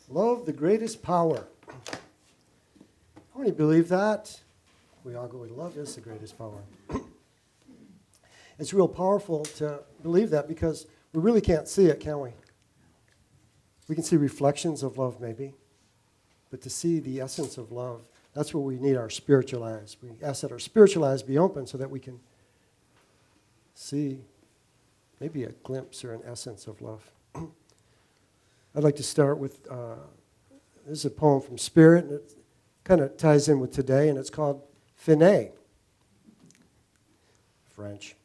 Love, the greatest power. How many believe that? We all go, love is the greatest power. It's real powerful to believe that because we really can't see it, can we? We can see reflections of love maybe, but to see the essence of love, that's where we need our spiritual eyes. We ask that our spiritual eyes be open so that we can see maybe a glimpse or an essence of love. I'd like to start with, this is a poem from Spirit, and it kind of ties in with today, and it's called Finet. French.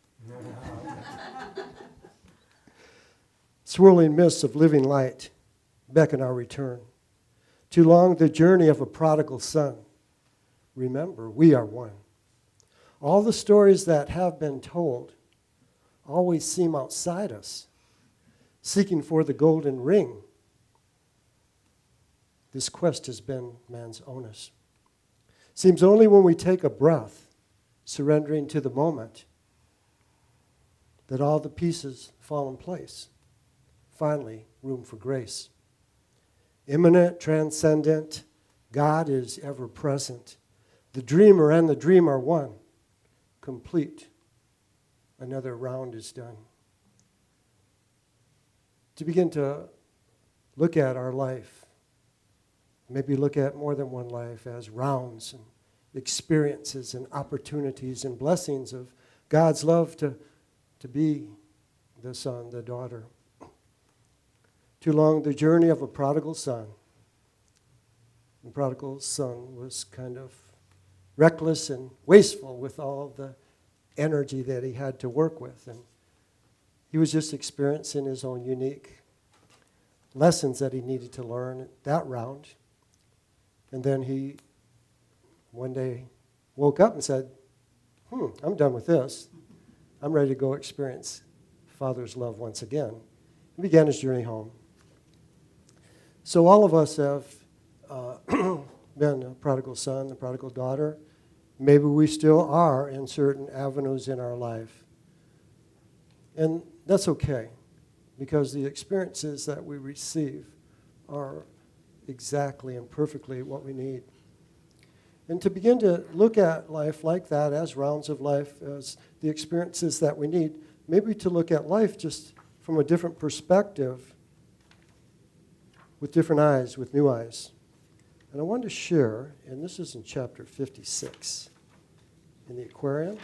Swirling mists of living light beckon our return. Too long the journey of a prodigal son. Remember, we are one. All the stories that have been told always seem outside us, seeking for the golden ring. This quest has been man's onus. Seems only when we take a breath, surrendering to the moment, that all the pieces fall in place. Finally, room for grace. Immanent, transcendent, God is ever present. The dreamer and the dream are one. Complete. Another round is done. To begin to look at our life, maybe look at more than one life as rounds and experiences and opportunities and blessings of God's love to be the son, the daughter. Too long the journey of a prodigal son. The prodigal son was kind of reckless and wasteful with all the energy that he had to work with. And he was just experiencing his own unique lessons that he needed to learn that round. And then he one day woke up and said, I'm done with this. I'm ready to go experience Father's love once again. He began his journey home. So all of us have been a prodigal son, a prodigal daughter. Maybe we still are in certain avenues in our life. And that's okay, because the experiences that we receive are exactly and perfectly what we need. And to begin to look at life like that, as rounds of life, as the experiences that we need, maybe to look at life just from a different perspective, with different eyes, with new eyes. And I wanted to share, and this is in chapter 56 in the Aquarium.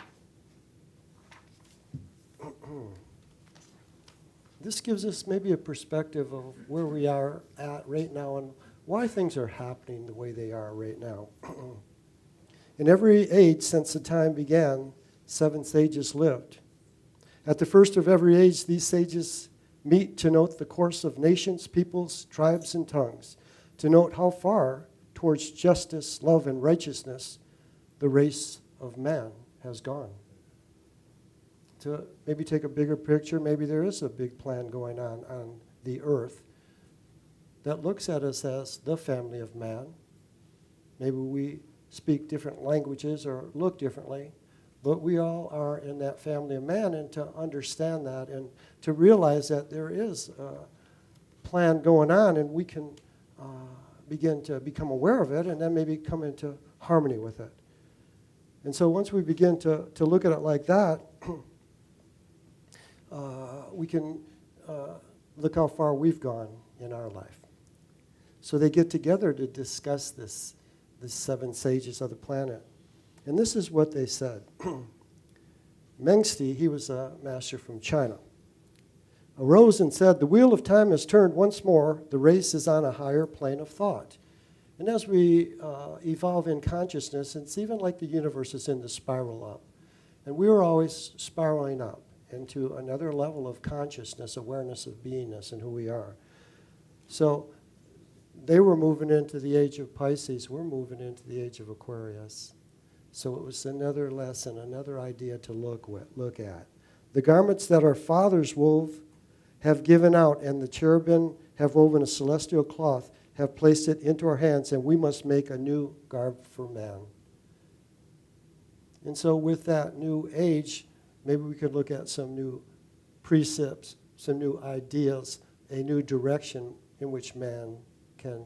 This gives us maybe a perspective of where we are at right now and why things are happening the way they are right now. In every age since the time began, 7 sages lived. At the first of every age, these sages meet to note the course of nations, peoples, tribes, and tongues, to note how far towards justice, love, and righteousness the race of man has gone. To maybe take a bigger picture, maybe there is a big plan going on the earth that looks at us as the family of man. Maybe we speak different languages or look differently, but we all are in that family of man, and to understand that and to realize that there is a plan going on, and we can begin to become aware of it and then maybe come into harmony with it. And so once we begin to look at it like that, we can look how far we've gone in our life. So they get together to discuss this, the 7 sages of the planet. And this is what they said. Mengsti, he was a master from China, arose and said, "The wheel of time has turned once more. The race is on a higher plane of thought." And as we evolve in consciousness, it's even like the universe is in the spiral up. And we are always spiraling up into another level of consciousness, awareness of beingness and who we are. So they were moving into the age of Pisces. We're moving into the age of Aquarius. So it was another lesson, another idea to look at. The garments that our fathers wove have given out, and the cherubim have woven a celestial cloth, have placed it into our hands, and we must make a new garb for man. And so with that new age, maybe we could look at some new precepts, some new ideas, a new direction in which man can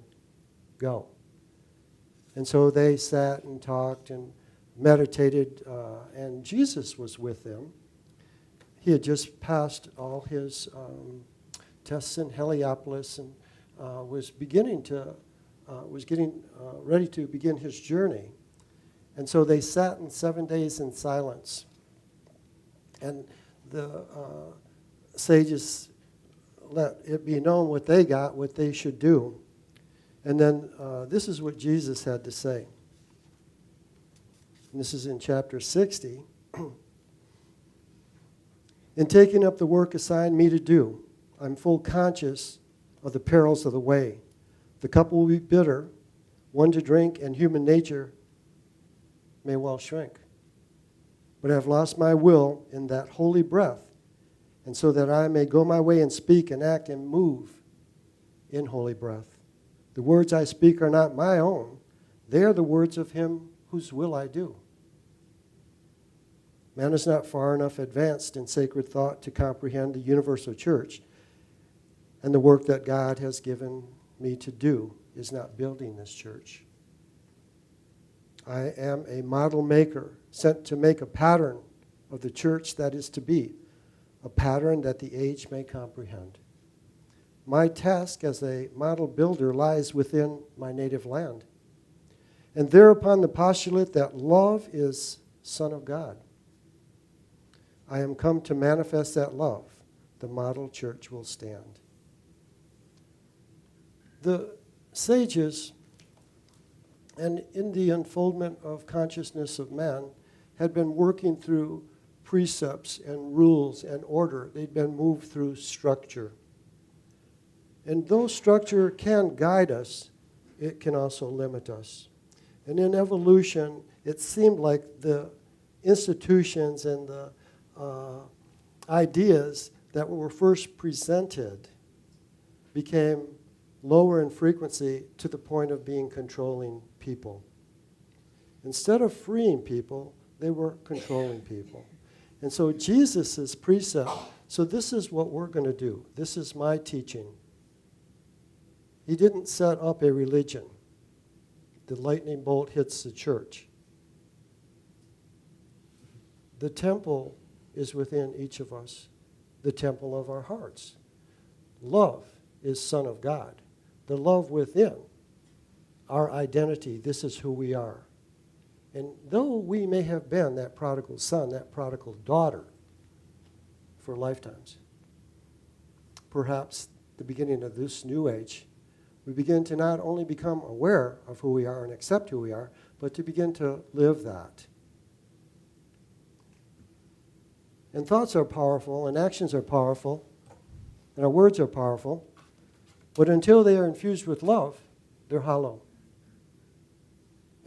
go. And so they sat and talked and meditated, and Jesus was with them. He had just passed all his tests in Heliopolis and was getting ready to begin his journey. And so they sat in 7 days in silence. And the sages let it be known what they got, what they should do. And then this is what Jesus had to say. And this is in chapter 60. In taking up the work assigned me to do, I'm full conscious of the perils of the way. The cup will be bitter, one to drink, and human nature may well shrink. But I have lost my will in that holy breath, and so that I may go my way and speak and act and move in holy breath. The words I speak are not my own. They are the words of him whose will I do. Man is not far enough advanced in sacred thought to comprehend the universal church, and the work that God has given me to do is not building this church. I am a model maker sent to make a pattern of the church that is to be, a pattern that the age may comprehend. My task as a model builder lies within my native land, and thereupon the postulate that love is Son of God. I am come to manifest that love. The model church will stand. The sages, and in the unfoldment of consciousness of man, had been working through precepts and rules and order. They'd been moved through structure. And though structure can guide us, it can also limit us. And in evolution, it seemed like the institutions and the ideas that were first presented became lower in frequency to the point of being controlling people. Instead of freeing people, they were controlling people. And so Jesus' precept, so this is what we're going to do. This is my teaching. He didn't set up a religion. The lightning bolt hits the church. The temple is within each of us, the temple of our hearts. Love is Son of God. The love within, our identity, this is who we are. And though we may have been that prodigal son, that prodigal daughter for lifetimes, perhaps the beginning of this new age, we begin to not only become aware of who we are and accept who we are, but to begin to live that. And thoughts are powerful, and actions are powerful, and our words are powerful, but until they are infused with love, they're hollow.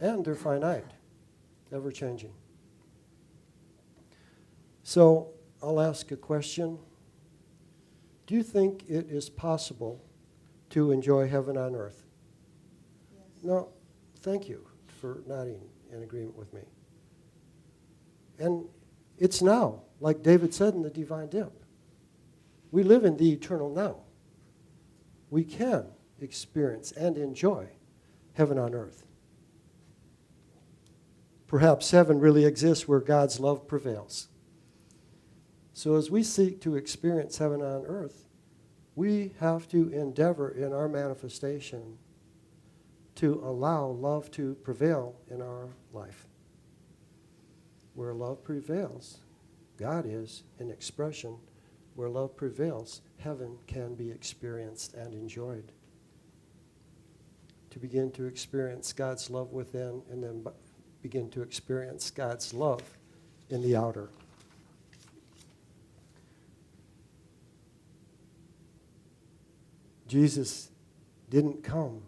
And they're finite, ever-changing. So I'll ask a question. Do you think it is possible to enjoy heaven on earth? Yes. No, thank you for nodding in agreement with me. And it's now, like David said in the Divine Dip. We live in the eternal now. We can experience and enjoy heaven on earth. Perhaps heaven really exists where God's love prevails. So as we seek to experience heaven on earth, we have to endeavor in our manifestation to allow love to prevail in our life. Where love prevails, God is an expression. Where love prevails, heaven can be experienced and enjoyed. To begin to experience God's love within, and then begin to experience God's love in the outer. Jesus didn't come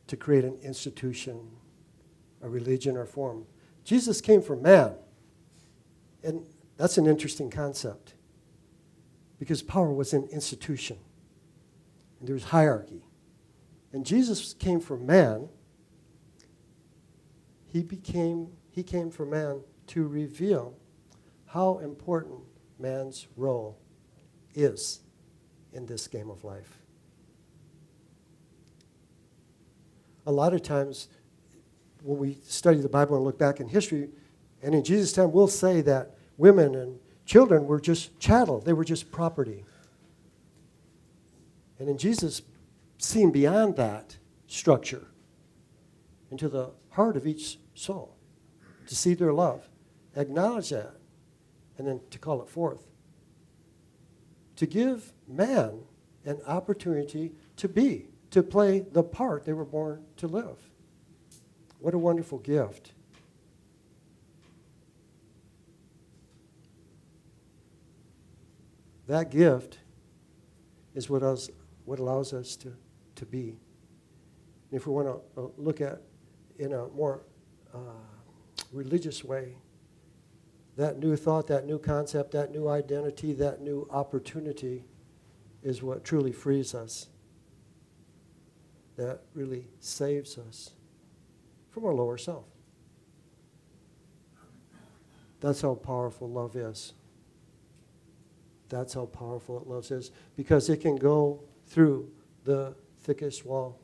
to create an institution, a religion or form. Jesus came for man. And that's an interesting concept, because power was an institution, and there was hierarchy. And Jesus came for man. He came for man to reveal how important man's role is in this game of life. a lot of times when we study the Bible and look back in history, and in Jesus' time, we'll say that women and children were just chattel. They were just property. And in Jesus, seeing beyond that structure into the heart of each soul, to see their love, acknowledge that, and then to call it forth. To give man an opportunity to be, to play the part they were born to live. What a wonderful gift. That gift is what allows us to be. And if we want to look at in a more religious way, that new thought, that new concept, that new identity, that new opportunity is what truly frees us. That really saves us from our lower self. That's how powerful love is. That's how powerful love is, because it can go through the thickest wall.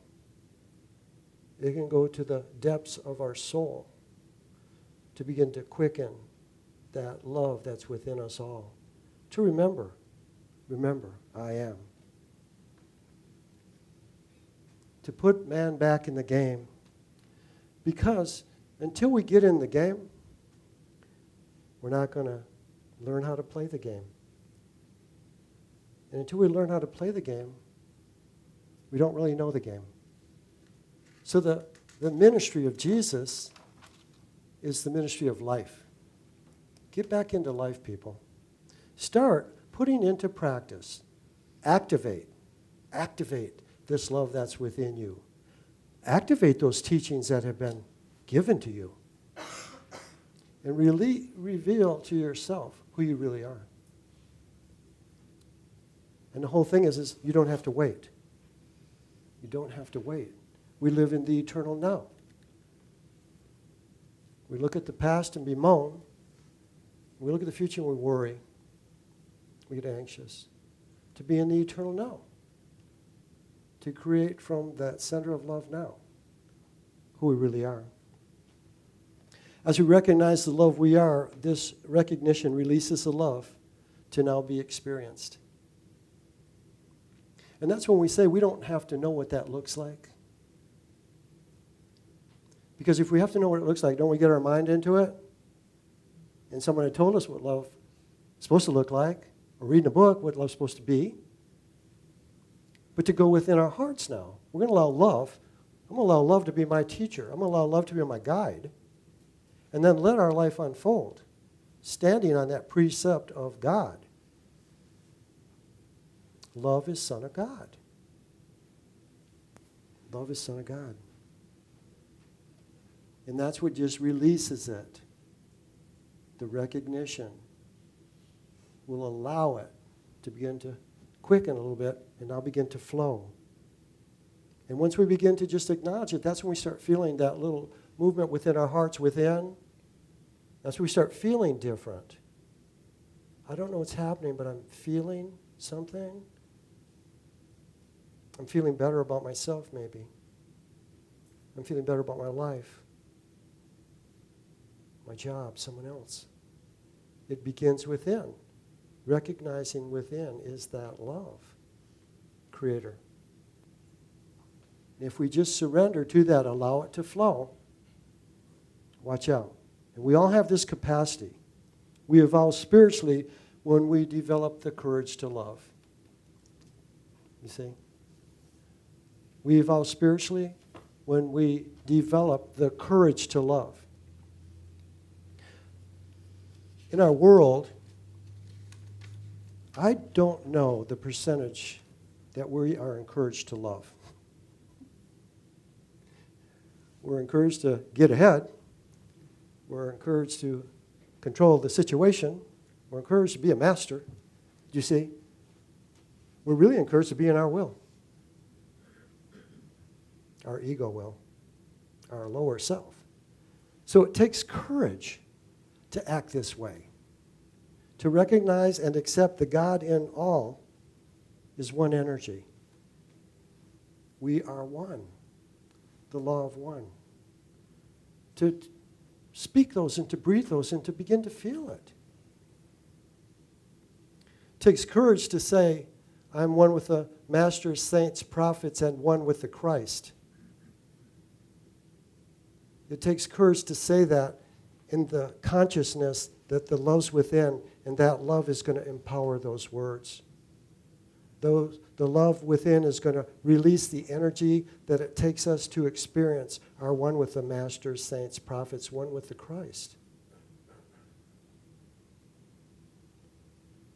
It can go to the depths of our soul to begin to quicken that love that's within us all. To remember, I am. To put man back in the game. Because until we get in the game, we're not going to learn how to play the game. And until we learn how to play the game, we don't really know the game. So the ministry of Jesus is the ministry of life. Get back into life, people. Start putting into practice. Activate this love that's within you. Activate those teachings that have been given to you. And really reveal to yourself who you really are. And the whole thing is you don't have to wait. You don't have to wait. We live in the eternal now. We look at the past and bemoan. We look at the future and we worry. We get anxious. To be in the eternal now. To create from that center of love now who we really are. As we recognize the love we are, this recognition releases the love to now be experienced. And that's when we say we don't have to know what that looks like. Because if we have to know what it looks like, don't we get our mind into it? And someone had told us what love is supposed to look like, or reading a book, what love's supposed to be. But to go within our hearts now. We're going to allow love. I'm going to allow love to be my teacher. I'm going to allow love to be my guide. And then let our life unfold, standing on that precept of God. Love is Son of God. Love is Son of God. And that's what just releases it. The recognition will allow it to begin to quicken a little bit and now begin to flow. And once we begin to just acknowledge it, that's when we start feeling that little movement within our hearts within. That's when we start feeling different. I don't know what's happening, but I'm feeling something. I'm feeling better about myself, maybe. I'm feeling better about my life, my job, someone else. It begins within. Recognizing within is that love, Creator. If we just surrender to that, allow it to flow, watch out. And we all have this capacity. We evolve spiritually when we develop the courage to love. You see? We evolve spiritually when we develop the courage to love. In our world, I don't know the percentage that we are encouraged to love. We're encouraged to get ahead. We're encouraged to control the situation. We're encouraged to be a master. Do you see? We're really encouraged to be in our will. Our ego will. Our lower self. So it takes courage to act this way. To recognize and accept the God in all is one energy. We are one. the law of one. To speak those and to breathe those and to begin to feel it. It takes courage to say, I'm one with the master, saints, prophets, and one with the Christ. It takes courage to say that in the consciousness that the love's within, and that love is going to empower those words. The love within is going to release the energy that it takes us to experience our one with the master, saints, prophets, one with the Christ.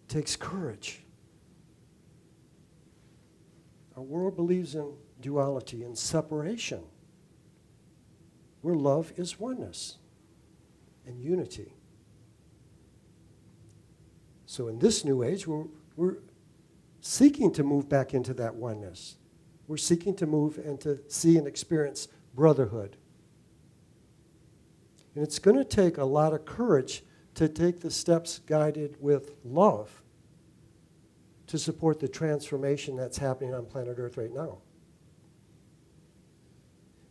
It takes courage. Our world believes in duality and separation, where love is oneness and unity. So in this new age, we're seeking to move back into that oneness. We're seeking to move and to see and experience brotherhood. And it's going to take a lot of courage to take the steps guided with love to support the transformation that's happening on planet Earth right now.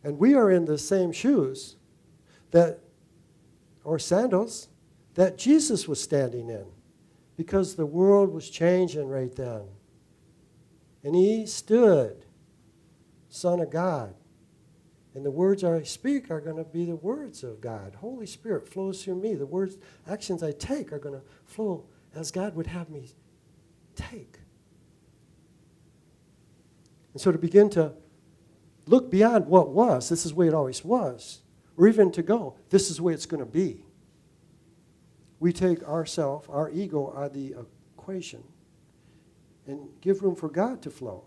And we are in the same shoes or sandals, that Jesus was standing in, because the world was changing right then. And he stood, Son of God. And the words I speak are going to be the words of God. Holy Spirit flows through me. The words, actions I take are going to flow as God would have me take. And so to begin to look beyond what was, this is the way it always was, or even to go, this is the way it's going to be. We take ourself, our ego, out of the equation and give room for God to flow,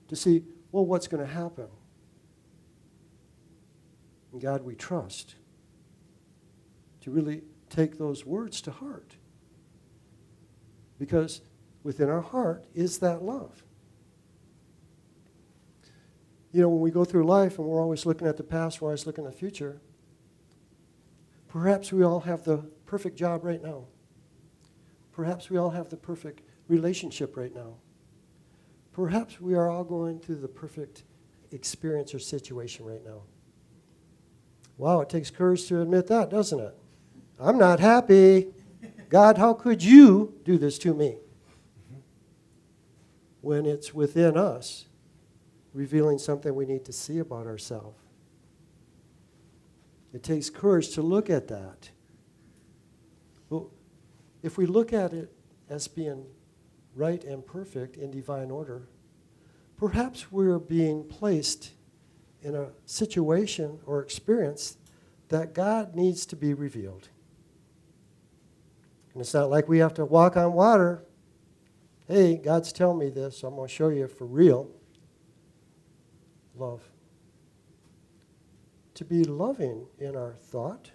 to see, well, what's going to happen? And God, we trust, to really take those words to heart. Because within our heart is that love. You know, when we go through life and we're always looking at the past, we're always looking at the future, perhaps we all have the perfect job right now. Perhaps we all have the perfect relationship right now. Perhaps we are all going through the perfect experience or situation right now. Wow, it takes courage to admit that, doesn't it? I'm not happy. God, how could you do this to me? When it's within us, revealing something we need to see about ourselves. It takes courage to look at that. Well, if we look at it as being right and perfect in divine order, perhaps we're being placed in a situation or experience that God needs to be revealed. And it's not like we have to walk on water. Hey, God's telling me this, so I'm going to show you for real. Love. To be loving in our thought,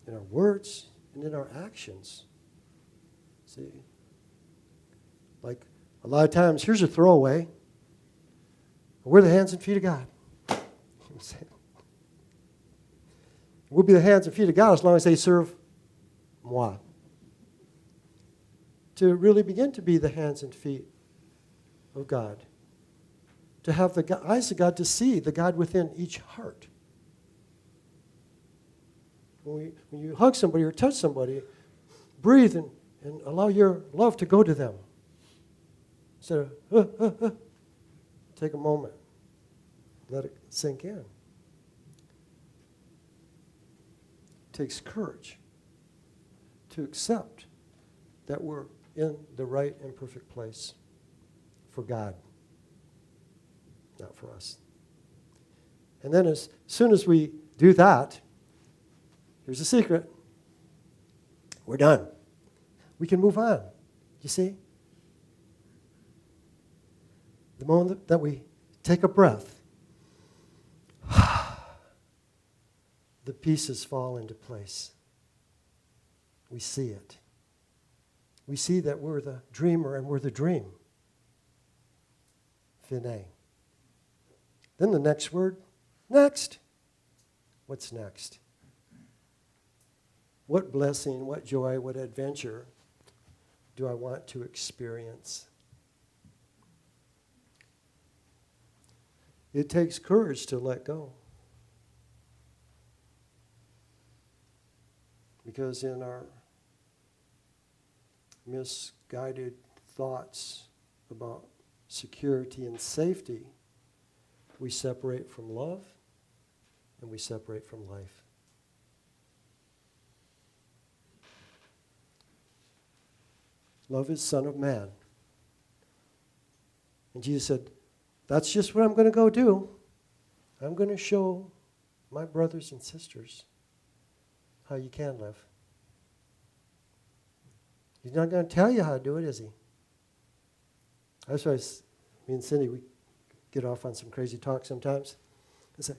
in our words, and in our actions. See? Like a lot of times, here's a throwaway. We're the hands and feet of God. We'll be the hands and feet of God as long as they serve moi. To really begin to be the hands and feet of God. To have the eyes of God to see the God within each heart. When you hug somebody or touch somebody, breathe and allow your love to go to them. Instead of, take a moment. Let it sink in. It takes courage to accept that we're in the right and perfect place for God, not for us. And then as soon as we do that, here's the secret. We're done. We can move on. You see? The moment that we take a breath, the pieces fall into place. We see it. We see that we're the dreamer and we're the dream. Fine. Then the next word, next. What's next? What blessing, what joy, what adventure do I want to experience? It takes courage to let go. Because in our misguided thoughts about security and safety, we separate from love and we separate from life. Love is Son of Man. And Jesus said, that's just what I'm going to go do. I'm going to show my brothers and sisters how you can live. He's not going to tell you how to do it, is he? That's why me and Cindy, we get off on some crazy talk sometimes. I say,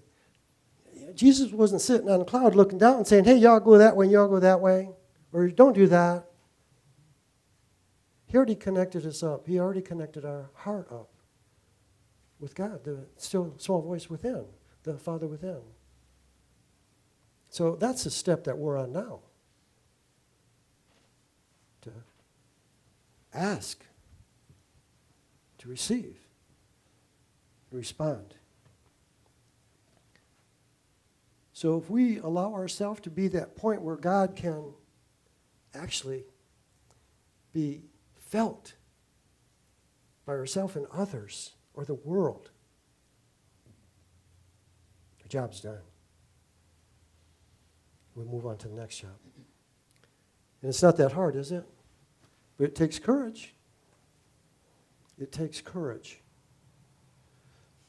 Jesus wasn't sitting on a cloud looking down and saying, hey, y'all go that way and y'all go that way. Or don't do that. He already connected us up. He already connected our heart up with God, the still small voice within, the Father within. So that's the step that we're on now. To ask, to receive, to respond. So if we allow ourselves to be that point where God can actually be felt by ourselves and others or the world, our job's done. We move on to the next job. And it's not that hard, is it? But it takes courage. It takes courage.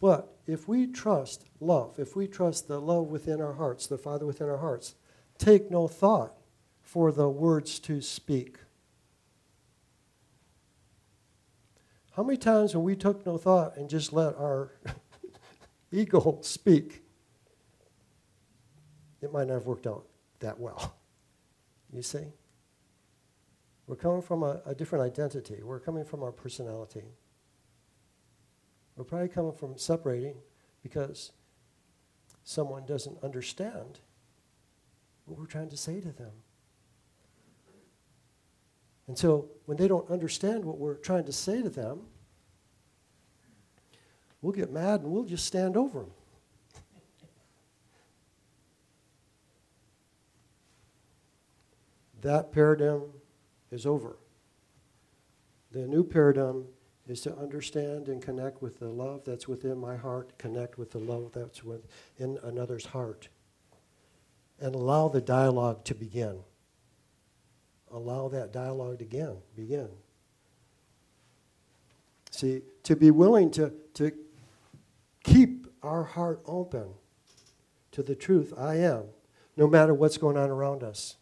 But if we trust love, if we trust the love within our hearts, the Father within our hearts, take no thought for the words to speak. How many times when we took no thought and just let our ego speak, it might not have worked out that well. You see? We're coming from a different identity. We're coming from our personality. We're probably coming from separating because someone doesn't understand what we're trying to say to them. And so when they don't understand what we're trying to say to them, we'll get mad and we'll just stand over them. That paradigm is over. The new paradigm is to understand and connect with the love that's within my heart, connect with the love that's within another's heart, and allow the dialogue to begin. Allow that dialogue to begin. See, to be willing to keep our heart open to the truth, I am, no matter what's going on around us.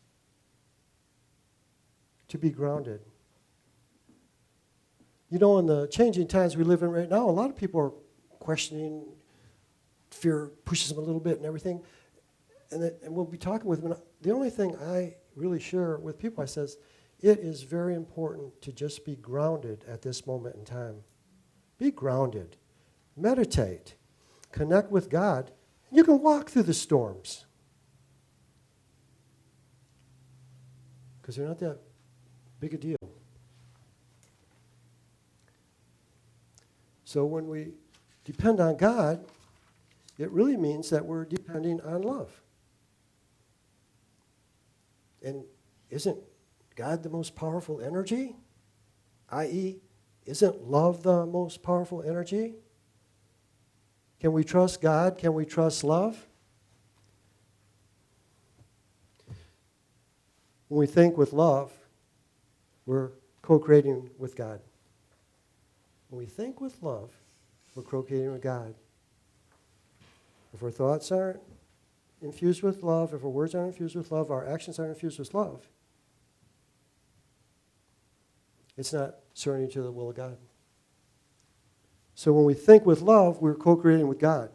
To be grounded. You know, in the changing times we live in right now, a lot of people are questioning, fear pushes them a little bit and everything. And we'll be talking with them. The only thing I really share with people, I says, it is very important to just be grounded at this moment in time. Be grounded. Meditate. Connect with God. You can walk through the storms. Because they're not that big a deal. So when we depend on God, it really means that we're depending on love. And isn't God the most powerful energy? I.e., isn't love the most powerful energy? Can we trust God? Can we trust love? When we think with love, we're co-creating with God. When we think with love, we're co-creating with God. If our thoughts aren't infused with love, if our words aren't infused with love, our actions aren't infused with love, it's not surrendering to the will of God. So when we think with love, we're co-creating with God.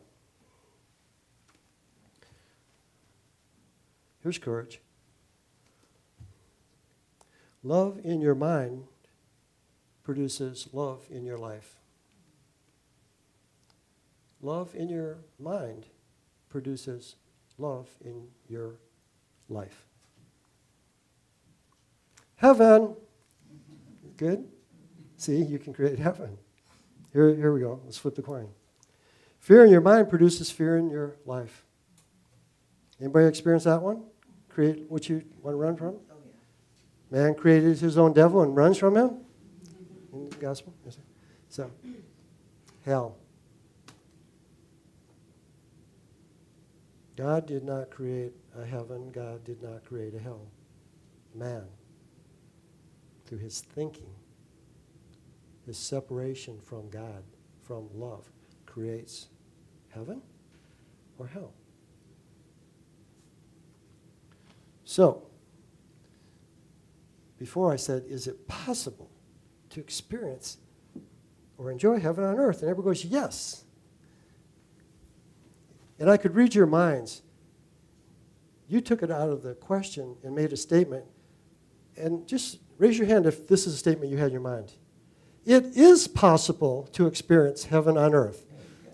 Here's courage. Love in your mind produces love in your life. Love in your mind produces love in your life. Heaven. Good? See, you can create heaven. Here we go. Let's flip the coin. Fear in your mind produces fear in your life. Anybody experience that one? Create what you want to run from? Oh, yeah. Man created his own devil and runs from him? In the gospel? Yes, sir. So, hell. God did not create a heaven. God did not create a hell. Man, through his thinking, his separation from God, from love, creates heaven or hell. So, before I said, is it possible to experience or enjoy heaven on earth? And everybody goes, yes. And I could read your minds. You took it out of the question and made a statement. And just raise your hand if this is a statement you had in your mind. It is possible to experience heaven on earth.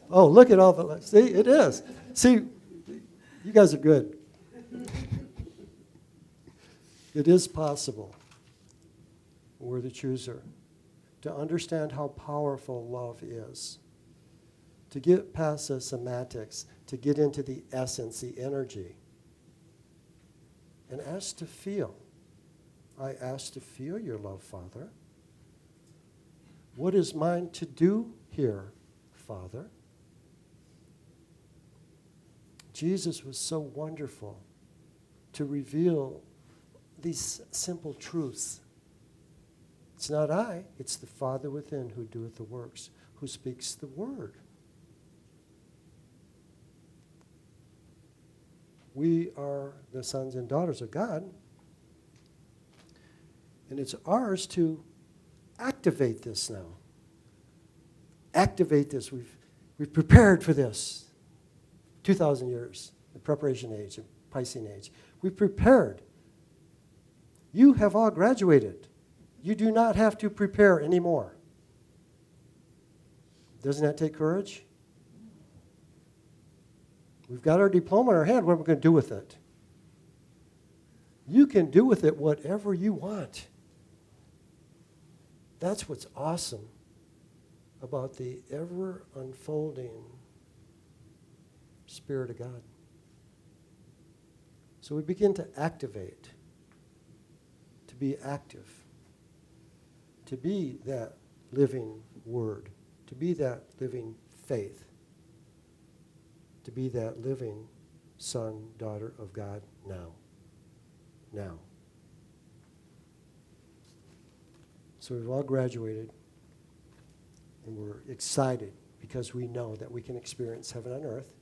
Oh, look at all the, see, it is. See, you guys are good. It is possible. We're the chooser. To understand how powerful love is. To get past the semantics. To get into the essence, the energy. And ask to feel. I ask to feel your love, Father. What is mine to do here, Father? Jesus was so wonderful to reveal these simple truths. It's not I, it's the Father within who doeth the works, who speaks the word. We are the sons and daughters of God, and it's ours to activate this now. Activate this. We've prepared for this. 2,000 years, the preparation age, the Piscean age. We've prepared. You have all graduated. You do not have to prepare anymore. Doesn't that take courage? We've got our diploma in our hand. What are we going to do with it? You can do with it whatever you want. That's what's awesome about the ever unfolding Spirit of God. So we begin to activate, to be active, to be that living word, to be that living faith, to be that living son, daughter of God now. Now. So we've all graduated, and we're excited because we know that we can experience heaven on earth.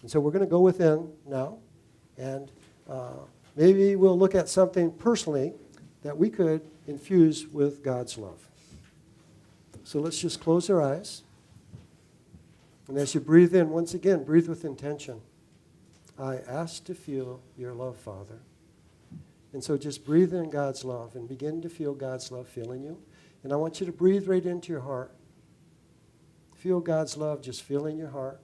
And so we're going to go within now, and maybe we'll look at something personally that we could infuse with God's love. So let's just close our eyes. And as you breathe in, once again, breathe with intention. I ask to feel your love, Father. And so just breathe in God's love and begin to feel God's love filling you. And I want you to breathe right into your heart. Feel God's love just filling your heart.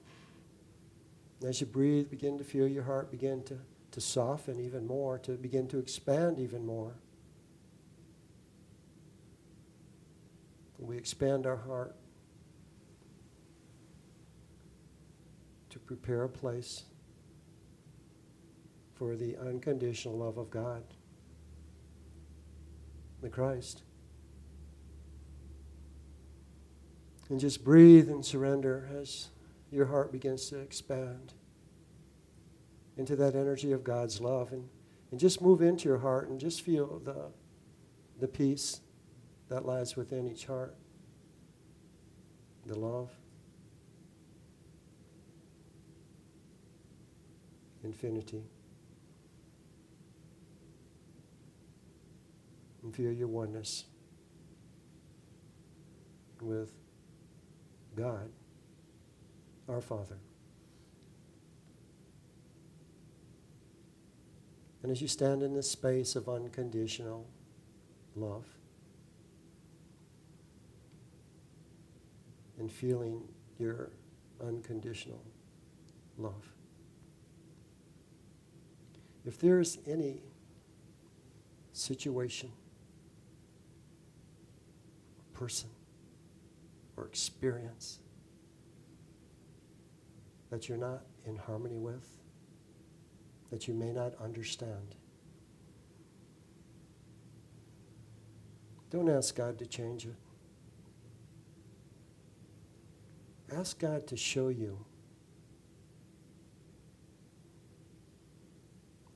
And as you breathe, begin to feel your heart begin to soften even more, to begin to expand even more. We expand our heart to prepare a place for the unconditional love of God, the Christ. And just breathe and surrender as your heart begins to expand into that energy of God's love. And just move into your heart and just feel the peace that lies within each heart, the love, infinity. And feel your oneness with God, our Father. And as you stand in this space of unconditional love and feeling your unconditional love, if there is any situation, person, or experience that you're not in harmony with, that you may not understand. Don't ask God to change it. Ask God to show you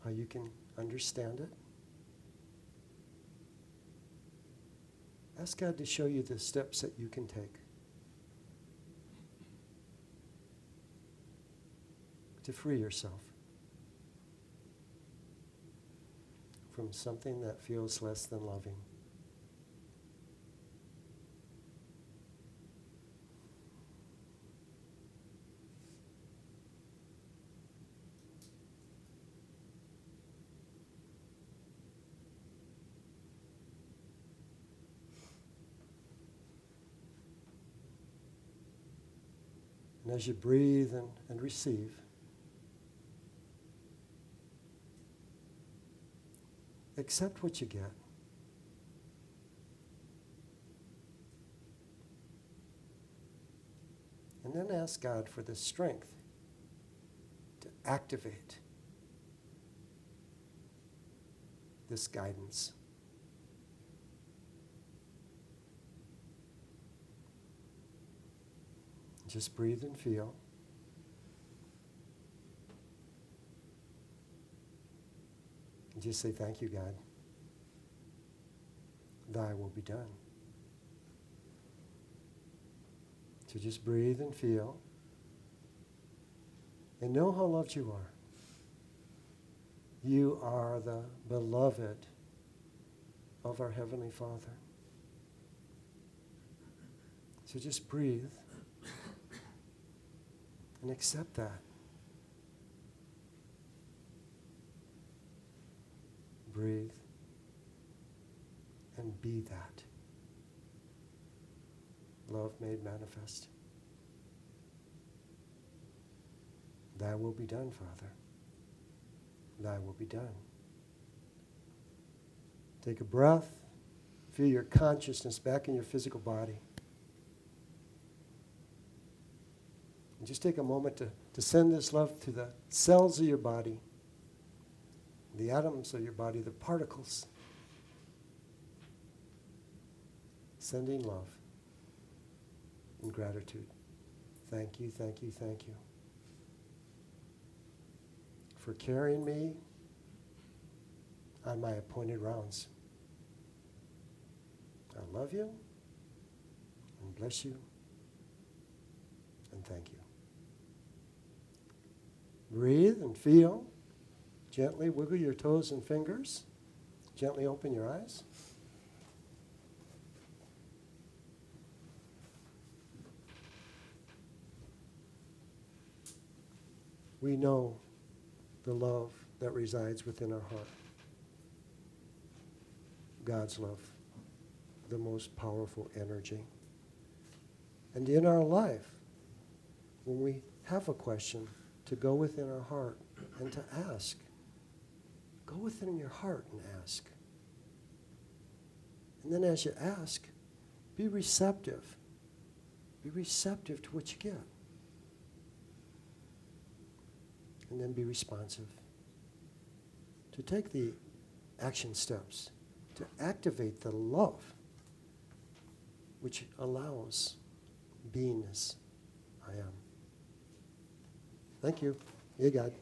how you can understand it. Ask God to show you the steps that you can take to free yourself from something that feels less than loving. And as you breathe and receive, accept what you get. And then ask God for the strength to activate this guidance. Just breathe and feel. And just say, thank you, God. Thy will be done. So just breathe and feel. And know how loved you are. You are the beloved of our Heavenly Father. So just breathe and accept that. Breathe and be that. Love made manifest. Thy will be done, Father. Thy will be done. Take a breath. Feel your consciousness back in your physical body. And just take a moment to send this love to the cells of your body, the atoms of your body, the particles. Sending love and gratitude. Thank you, thank you, thank you for carrying me on my appointed rounds. I love you and bless you and thank you. Breathe and feel. Gently wiggle your toes and fingers. Gently open your eyes. We know the love that resides within our heart. God's love, the most powerful energy. And in our life, when we have a question, to go within our heart and to ask. Go within your heart and ask. And then as you ask, be receptive. Be receptive to what you get. And then be responsive. To take the action steps, to activate the love which allows beingness. I am. Thank you. Yeah, God.